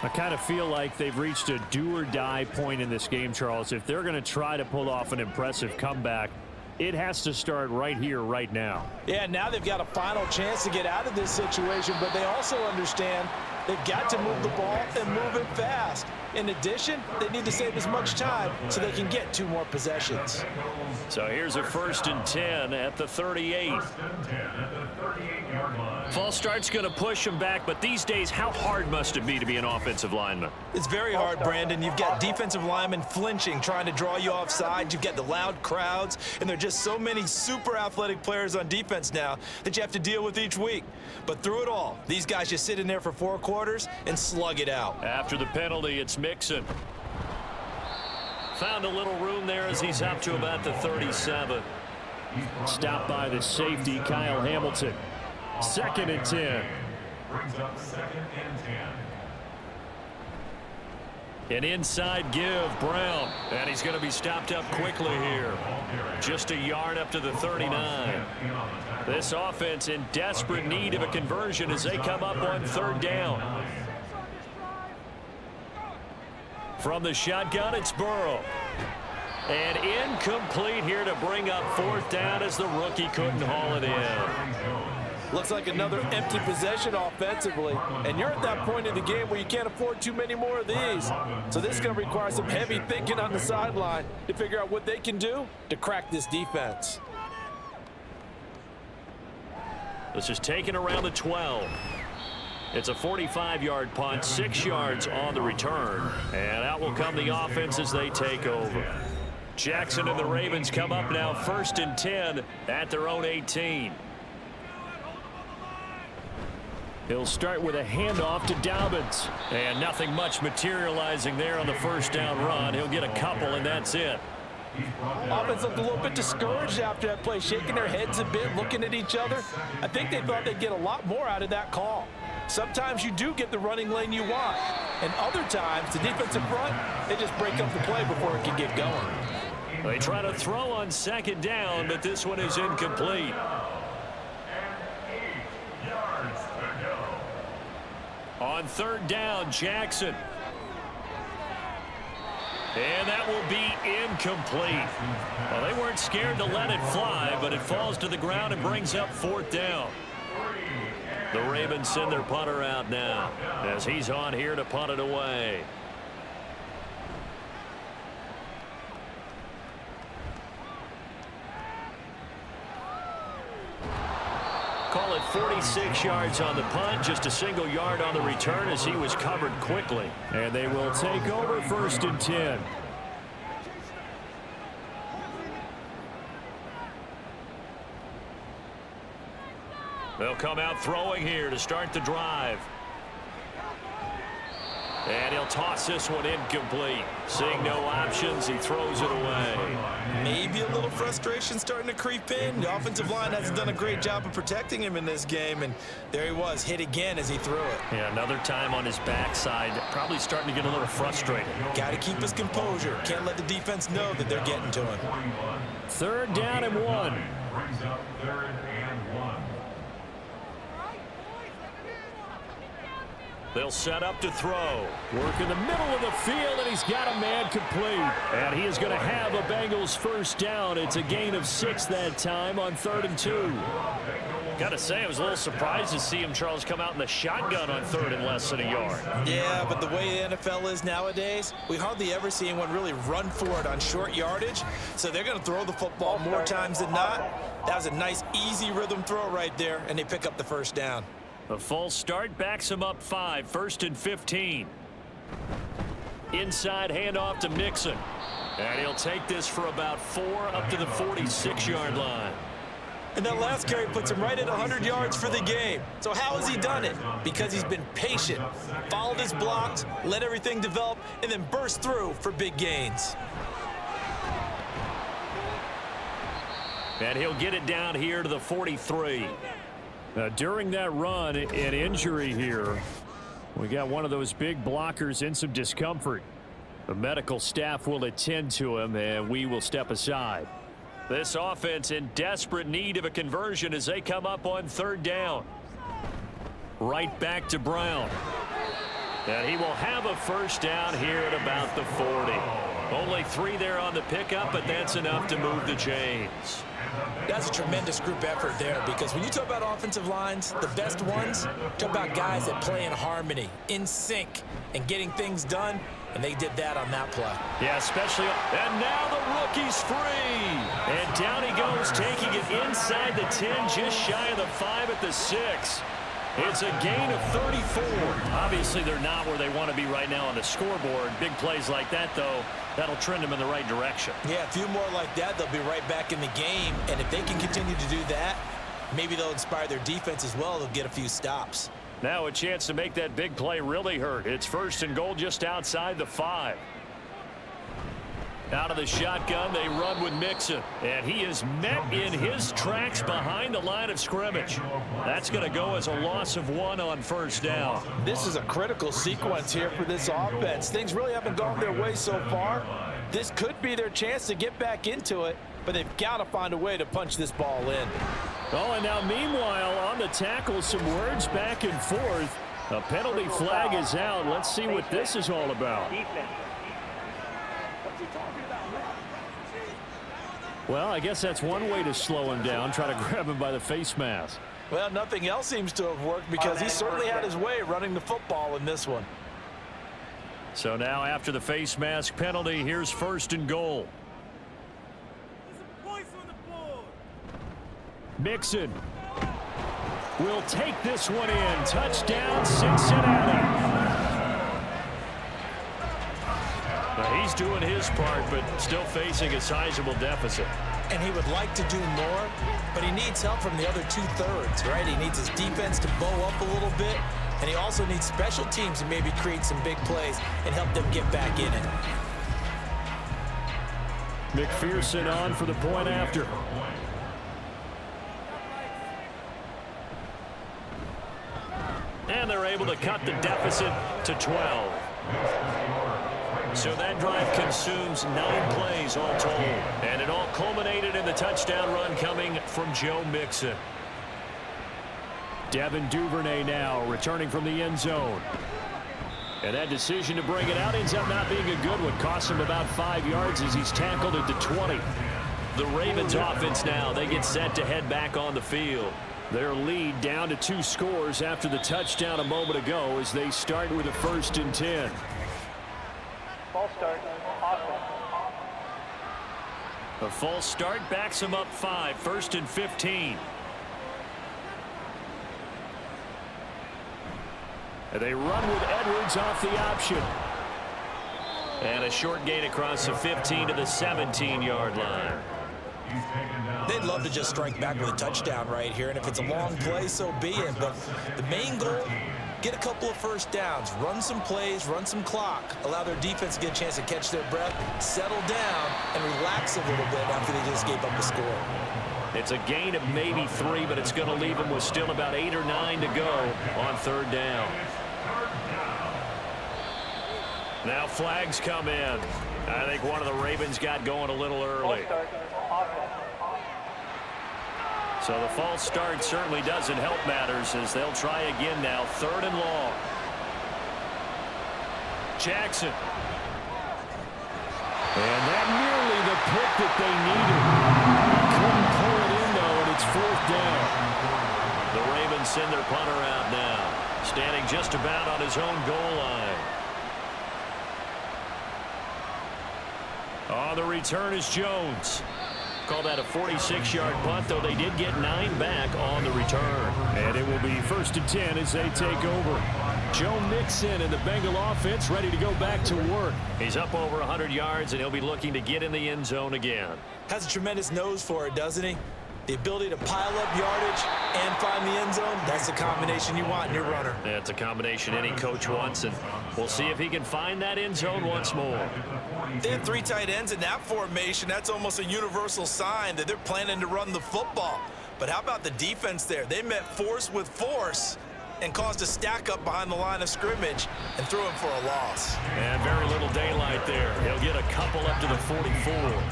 I kind of feel like they've reached a do-or-die point in this game, Charles. If they're going to try to pull off an impressive comeback, it has to start right here, right now. Yeah, now they've got a final chance to get out of this situation, but they also understand they've got to move the ball and move it fast. In addition, they need to save as much time so they can get 2 more possessions. So here's a 1st and 10 at the 38. False start's going to push him back, but these days, how hard must it be to be an offensive lineman? It's very hard, Brandon. You've got defensive linemen flinching, trying to draw you offside. You've got the loud crowds, and there are just so many super athletic players on defense now that you have to deal with each week. But through it all, these guys just sit in there for 4 quarters and slug it out. After the penalty, it's Mixon. Found a little room there as he's up to about the 37. Stopped by the safety, Kyle Hamilton. 2nd and 10. Brings up 2nd and 10. An inside give, Brown. And he's going to be stopped up quickly here. Just a yard up to the 39. This offense in desperate need of a conversion as they come up on 3rd down. From the shotgun, it's Burrow. And incomplete here to bring up 4th down as the rookie couldn't haul it in. Looks like another empty possession offensively, and you're at that point in the game where you can't afford too many more of these. So this is going to require some heavy thinking on the sideline to figure out what they can do to crack this defense. This is taken around the 12. It's a 45-yard punt, 6 yards on the return. And out will come the offense as they take over. Jackson and the Ravens come up now 1st and 10 at their own 18. He'll start with a handoff to Dobbins. And nothing much materializing there on the 1st down run. He'll get a couple, and that's it. Offense looked a little bit discouraged after that play, shaking their heads a bit, looking at each other. I think they thought they'd get a lot more out of that call. Sometimes you do get the running lane you want, and other times the defensive front, they just break up the play before it can get going. They try to throw on 2nd down, but this one is incomplete. On 3rd down, Jackson. And that will be incomplete. Well, they weren't scared to let it fly, but it falls to the ground and brings up 4th down. The Ravens send their punter out now as he's on here to punt it away. Call it 46 yards on the punt, just a single yard on the return as he was covered quickly. And they will take over 1st and 10. They'll come out throwing here to start the drive. And he'll toss this one incomplete. Seeing no options, he throws it away. Maybe a little frustration starting to creep in. The offensive line hasn't done a great job of protecting him in this game, and there he was, hit again as he threw it. Yeah, another time on his backside, probably starting to get a little frustrated. Got to keep his composure. Can't let the defense know that they're getting to him. 3rd down and 1. Brings up 3rd and 1. They'll set up to throw. Work in the middle of the field, and he's got a man complete. And he is going to have a Bengals 1st down. It's a gain of 6 that time on 3rd and 2. Gotta say, I was a little surprised to see him, Charles, come out in the shotgun on 3rd and less than a yard. Yeah, but the way the NFL is nowadays, we hardly ever see anyone really run for it on short yardage. So they're going to throw the football more times than not. That was a nice, easy rhythm throw right there, and they pick up the first down. A false start backs him up 5, 1st and 15. Inside handoff to Mixon. And he'll take this for about 4 up to the 46-yard line. And that last carry puts him right at 100 yards for the game. So how has he done it? Because he's been patient, followed his blocks, let everything develop, and then burst through for big gains. And he'll get it down here to the 43. Now, during that run, an injury here. We got one of those big blockers in some discomfort. The medical staff will attend to him, and we will step aside. This offense in desperate need of a conversion as they come up on 3rd down. Right back to Brown. And he will have a first down here at about the 40. Only 3 there on the pickup, but that's enough to move the chains. That's a tremendous group effort there, because when you talk about offensive lines, the best ones, talk about guys that play in harmony, in sync, and getting things done, and they did that on that play. Yeah, especially, and now the rookie's free. And down he goes, taking it inside the 10, just shy of the 5 at the 6. It's a gain of 34. Obviously, they're not where they want to be right now on the scoreboard. Big plays like that, though, that'll trend them in the right direction. Yeah, a few more like that, they'll be right back in the game. And if they can continue to do that, maybe they'll inspire their defense as well. They'll get a few stops. Now a chance to make that big play really hurt. It's 1st and goal just outside the 5. Out of the shotgun, they run with Mixon. And he is met in his tracks behind the line of scrimmage. That's going to go as a loss of 1 on 1st down. This is a critical sequence here for this offense. Things really haven't gone their way so far. This could be their chance to get back into it, but they've got to find a way to punch this ball in. Oh, and now meanwhile on the tackle, some words back and forth. A penalty flag is out. Let's see what this is all about. Well, I guess that's one way to slow him down, try to grab him by the face mask. Well, nothing else seems to have worked, because he certainly had his way running the football in this one. So now after the face mask penalty, here's 1st and goal. Mixon will take this one in. Touchdown, Cincinnati. Now he's doing his part, but still facing a sizable deficit. And he would like to do more, but he needs help from the other 2/3, right? He needs his defense to bow up a little bit, and he also needs special teams to maybe create some big plays and help them get back in it. McPherson on for the point after. And they're able to cut the deficit to 12. So that drive consumes 9 plays all told. And it all culminated in the touchdown run coming from Joe Mixon. Devin Duvernay now returning from the end zone. And that decision to bring it out ends up not being a good one. Costs him about 5 yards as he's tackled at the 20. The Ravens offense now, they get set to head back on the field. Their lead down to 2 scores after the touchdown a moment ago as they start with a 1st and 10. False start. Offense. A false start backs him up 5, 1st and 15. And they run with Edwards off the option. And a short gain across the 15 to the 17-yard line. They'd love to just strike back with a touchdown right here, and if it's a long play, so be it. But the main goal, get a couple of first downs, run some plays, run some clock, allow their defense to get a chance to catch their breath, settle down, and relax a little bit after they just gave up a score. It's a gain of maybe 3, but it's going to leave them with still about 8 or 9 to go on 3rd down. Now flags come in. I think one of the Ravens got going a little early. False start. Offense. So the false start certainly doesn't help matters as they'll try again now. 3rd and long. Jackson. And that nearly the pick that they needed. Couldn't pull it in, though, and it's 4th down. send their punter out now. Standing just about on his own goal line. On the return is Jones. Call that a 46-yard punt, though they did get 9 back on the return. And it will be 1st and 10 as they take over. Joe Mixon and the Bengal offense ready to go back to work. He's up over 100 yards, and he'll be looking to get in the end zone again. Has a tremendous nose for it, doesn't he? The ability to pile up yardage and find the end zone, that's the combination you want in your runner. Yeah, it's a combination any coach wants, and we'll see if he can find that end zone once more. They have 3 tight ends in that formation. That's almost a universal sign that they're planning to run the football. But how about the defense there? They met force with force and caused a stack up behind the line of scrimmage and threw him for a loss. And very little daylight there. He'll get a couple up to the 44.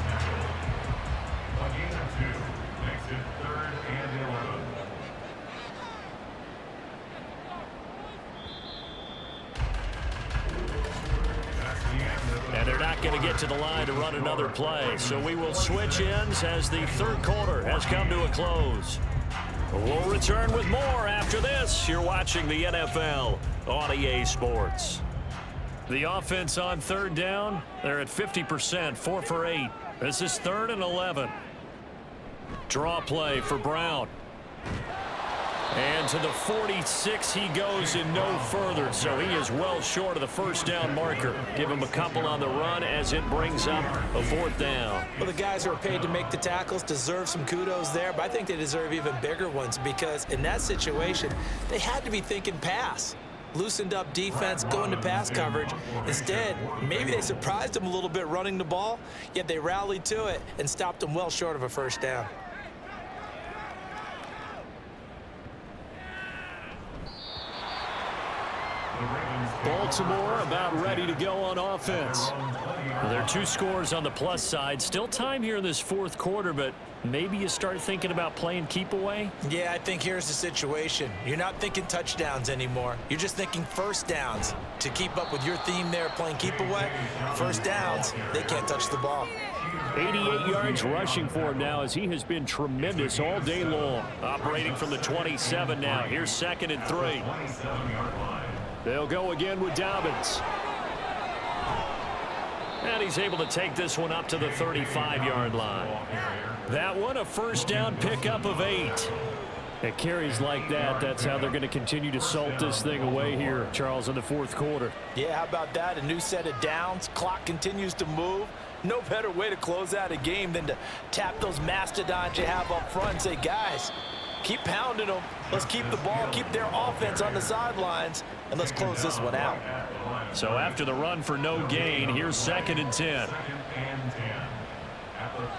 And they're not going to get to the line to run another play. So we will switch ends as the 3rd quarter has come to a close. We'll return with more after this. You're watching the NFL on EA Sports. The offense on 3rd down, they're at 50%, 4 for 8. This is 3rd and 11. Draw play for Brown. And to the 46 he goes and no further, so he is well short of the 1st down marker. Give him a couple on the run as it brings up a 4th down. Well, the guys who are paid to make the tackles deserve some kudos there, but I think they deserve even bigger ones because in that situation, they had to be thinking pass. Loosened up defense, going to pass coverage. Instead, maybe they surprised them a little bit running the ball, yet they rallied to it and stopped them well short of a 1st down. Baltimore about ready to go on offense. Well, there are 2 scores on the plus side. Still time here in this 4th quarter, but maybe you start thinking about playing keep away? Yeah, I think here's the situation. You're not thinking touchdowns anymore. You're just thinking 1st downs. To keep up with your theme there, playing keep away, 1st downs, they can't touch the ball. 88 yards rushing for him now as he has been tremendous all day long. Operating from the 27 now. Here's 2nd and 3. They'll go again with Dobbins. And he's able to take this one up to the 35-yard line. That one a 1st down pickup of 8. At carries like that, that's how they're going to continue to salt this thing away here, Charles, in the 4th quarter. Yeah, how about that? A new set of downs. Clock continues to move. No better way to close out a game than to tap those mastodons you have up front and say, guys, keep pounding them. Let's keep the ball, keep their offense on the sidelines, and let's close this one out. So after the run for no gain, here's 2nd and 10.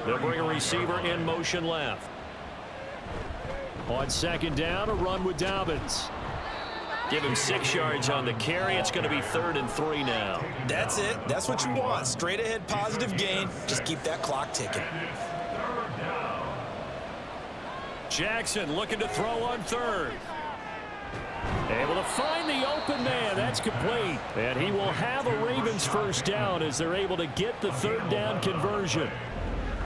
They'll bring a receiver in motion left. On 2nd down, a run with Dobbins. Give him 6 yards on the carry. It's going to be 3rd and 3 now. That's it. That's what you want. Straight ahead positive gain. Just keep that clock ticking. Jackson looking to throw on 3rd. Able to find the open man. That's complete. And he will have a Ravens 1st down as they're able to get the 3rd down conversion.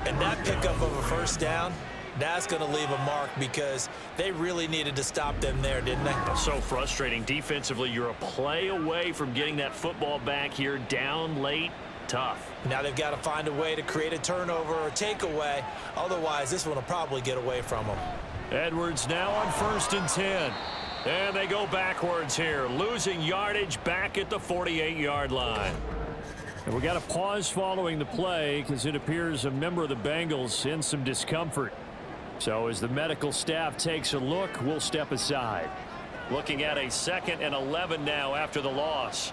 And that pickup of a 1st down, that's going to leave a mark because they really needed to stop them there, didn't they? So frustrating. Defensively, you're a play away from getting that football back here down late. Tough. Now they've got to find a way to create a turnover or takeaway. Otherwise, this one will probably get away from them. Edwards now on 1st and 10. And they go backwards here, losing yardage back at the 48-yard line. And we got a pause following the play because it appears a member of the Bengals in some discomfort. So as the medical staff takes a look, we'll step aside. Looking at a 2nd and 11 now after the loss.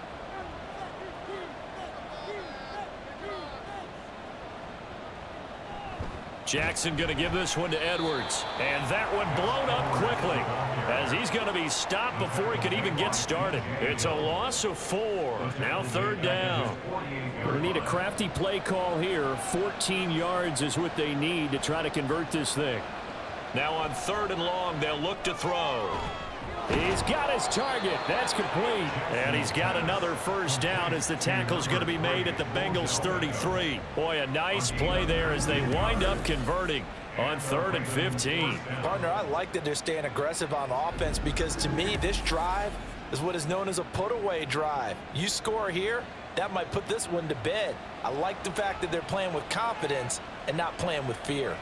Jackson going to give this one to Edwards. And that one blown up quickly as he's going to be stopped before he could even get started. It's a loss of 4. Now 3rd down. We need a crafty play call here. 14 yards is what they need to try to convert this thing. Now on 3rd and long, they'll look to throw. He's got his target. That's complete. And he's got another first down as the tackle's going to be made at the Bengals 33. Boy, a nice play there as they wind up converting on 3rd and 15. Partner, I like that they're staying aggressive on offense because to me, this drive is what is known as a put-away drive. You score here, that might put this one to bed. I like the fact that they're playing with confidence and not playing with fear.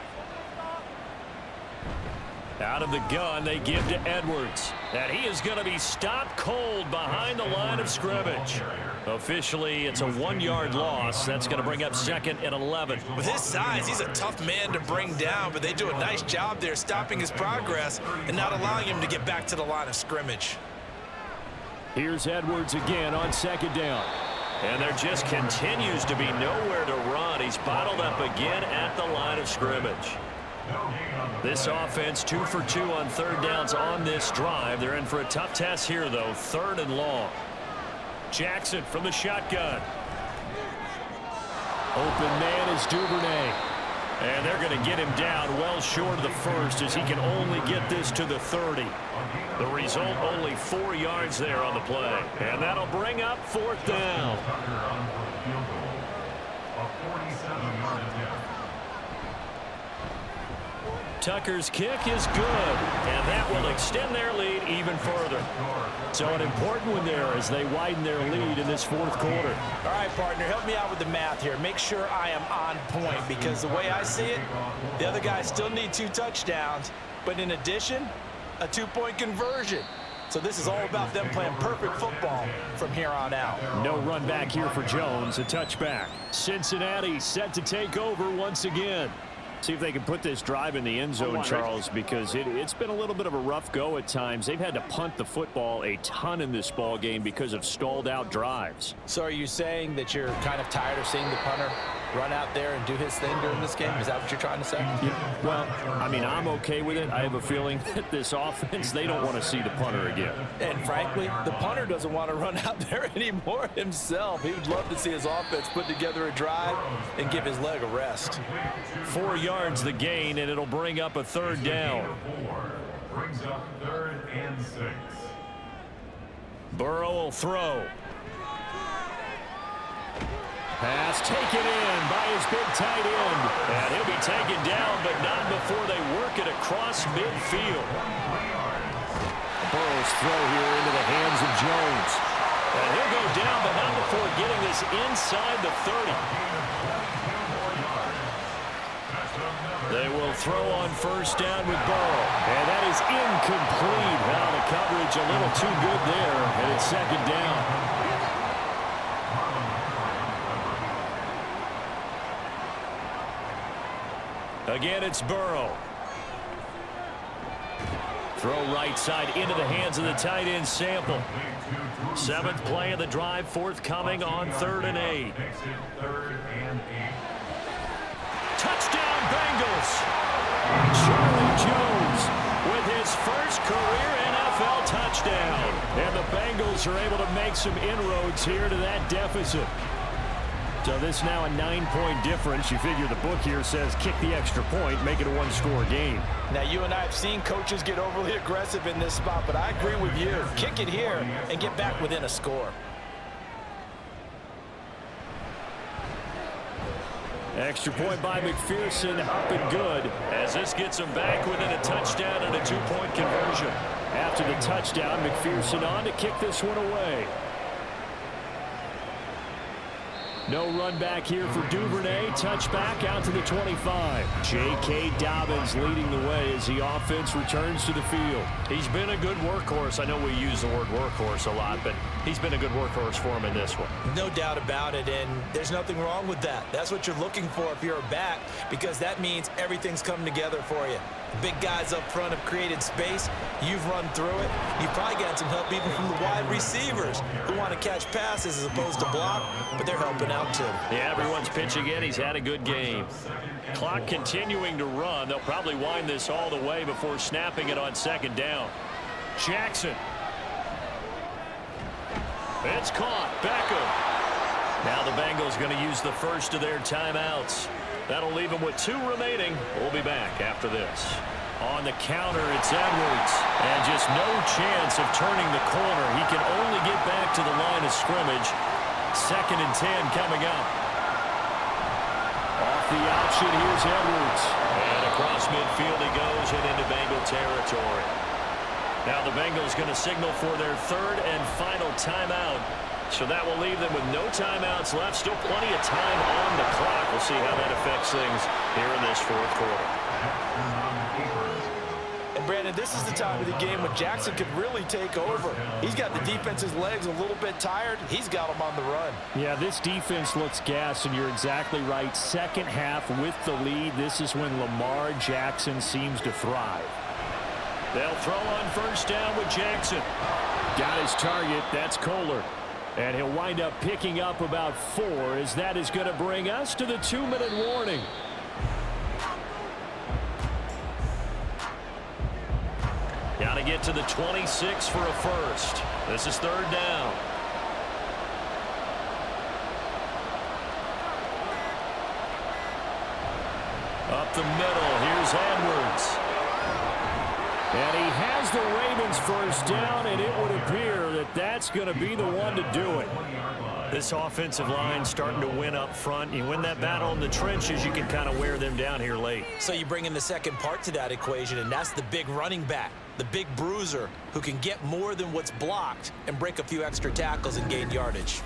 Out of the gun, they give to Edwards. And he is going to be stopped cold behind the line of scrimmage. Officially, it's a 1-yard loss. That's going to bring up 2nd and 11. With his size, he's a tough man to bring down, but they do a nice job there stopping his progress and not allowing him to get back to the line of scrimmage. Here's Edwards again on 2nd down. And there just continues to be nowhere to run. He's bottled up again at the line of scrimmage. This offense 2 for 2 on 3rd downs on this drive. They're in for a tough test here, though. 3rd and long. Jackson from the shotgun. Open man is Duvernay. And they're going to get him down well short of the first as he can only get this to the 30. The result, only 4 yards there on the play. And that'll bring up 4th down. Tucker's kick is good, and that will extend their lead even further. So an important one there as they widen their lead in this 4th quarter. All right, partner, help me out with the math here. Make sure I am on point because the way I see it, the other guys still need 2 touchdowns, but in addition, a 2-point conversion. So this is all about them playing perfect football from here on out. No run back here for Jones, a touchback. Cincinnati set to take over once again. See if they can put this drive in the end zone, Charles, because it's been a little bit of a rough go at times. They've had to punt the football a ton in this ball game because of stalled out drives. So are you saying that you're kind of tired of seeing the punter run out there and do his thing during this game? Is that what you're trying to say? Yeah. Well, I mean, I'm okay with it. I have a feeling that this offense, they don't want to see the punter again. And frankly, the punter doesn't want to run out there anymore himself. He would love to see his offense put together a drive and give his leg a rest. 4 yards the gain, and it'll bring up a 3rd down. Brings up 3rd and 6. Burrow will throw. Pass taken in by his big tight end. And he'll be taken down, but not before they work it across midfield. Burrow's throw here into the hands of Jones. And he'll go down, but not before getting this inside the 30. They will throw on 1st down with Burrow. And that is incomplete. Now the coverage a little too good there, and it's 2nd down. Again, it's Burrow. Throw right side into the hands of the tight end Sample. 7th play of the drive, forthcoming on 3rd and 8. Touchdown Bengals! Charlie Jones With his first career NFL touchdown. And the Bengals are able to make some inroads here to that deficit. So this now a 9-point difference. You figure the book here says kick the extra point, make it a 1-score game. Now, you and I have seen coaches get overly aggressive in this spot, but I agree with you. Kick it here and get back within a score. Extra point by McPherson, up and good. As this gets him back within a touchdown and a 2-point conversion. After the touchdown, McPherson on to kick this one away. No run back here for Duvernay. Touchback out to the 25. J.K. Dobbins leading the way as the offense returns to the field. He's been a good workhorse. I know we use the word workhorse a lot, but he's been a good workhorse for him in this one. No doubt about it, and there's nothing wrong with that. That's what you're looking for if you're a back, because that means everything's come together for you. The big guys up front have created space. You've run through it. You've probably got some help even from the wide receivers who want to catch passes as opposed to block, but they're helping out too. Yeah, everyone's pitching in. He's had a good game. Clock continuing to run. They'll probably wind this all the way before snapping it on 2nd down. Jackson. It's caught. Beckham. Now the Bengals going to use the first of their timeouts. That'll leave them with 2 remaining. We'll be back after this. On the counter, it's Edwards. And just no chance of turning the corner. He can only get back to the line of scrimmage. 2nd and 10 coming up. Off the option, here's Edwards. And across midfield he goes and into Bengal territory. Now the Bengals going to signal for their 3rd and final timeout. So that will leave them with no timeouts left. Still plenty of time on the clock. We'll see how that affects things here in this 4th quarter. And Brandon, this is the time of the game when Jackson could really take over. He's got the defense's legs a little bit tired. He's got them on the run. Yeah, this defense looks gassed, and you're exactly right. 2nd half with the lead. This is when Lamar Jackson seems to thrive. They'll throw on 1st down with Jackson. Got his target. That's Kohler. And he'll wind up picking up about 4 as that is going to bring us to the 2-minute warning. Got to get to the 26 for a first. This is 3rd down. Up the middle, here's Edwards. And he has the Ravens 1st down, and it would appear that that's going to be the one to do it. This offensive line starting to win up front. You win that battle in the trenches, you can kind of wear them down here late. So you bring in the second part to that equation, and that's the big running back, the big bruiser, who can get more than what's blocked and break a few extra tackles and gain yardage.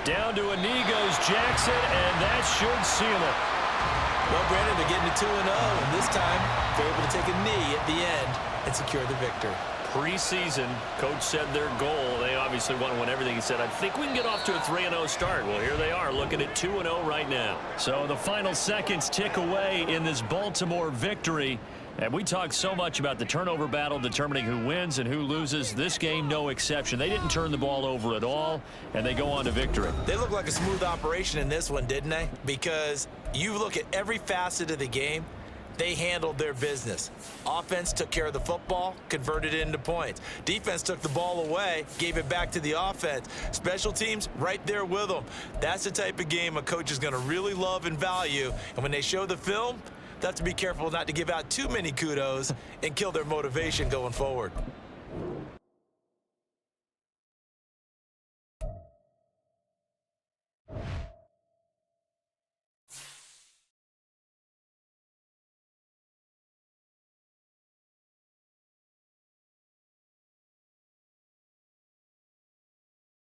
Down to a knee goes Jackson, and that should seal it. Well, Brandon, they're getting to 2-0, and this time they're able to take a knee at the end and secure the victory. Preseason, coach said their goal, they obviously want to win everything. He said, I think we can get off to a 3-0 start. Well, here they are, looking at 2-0 right now. So the final seconds tick away in this Baltimore victory. And we talked so much about the turnover battle determining who wins and who loses. This game, no exception. They didn't turn the ball over at all, and they go on to victory. They look like a smooth operation in this one, didn't they? Because you look at every facet of the game, they handled their business. Offense took care of the football, converted it into points. Defense took the ball away, gave it back to the offense. Special teams, right there with them. That's the type of game a coach is going to really love and value. And when they show the film, they have to be careful not to give out too many kudos and kill their motivation going forward.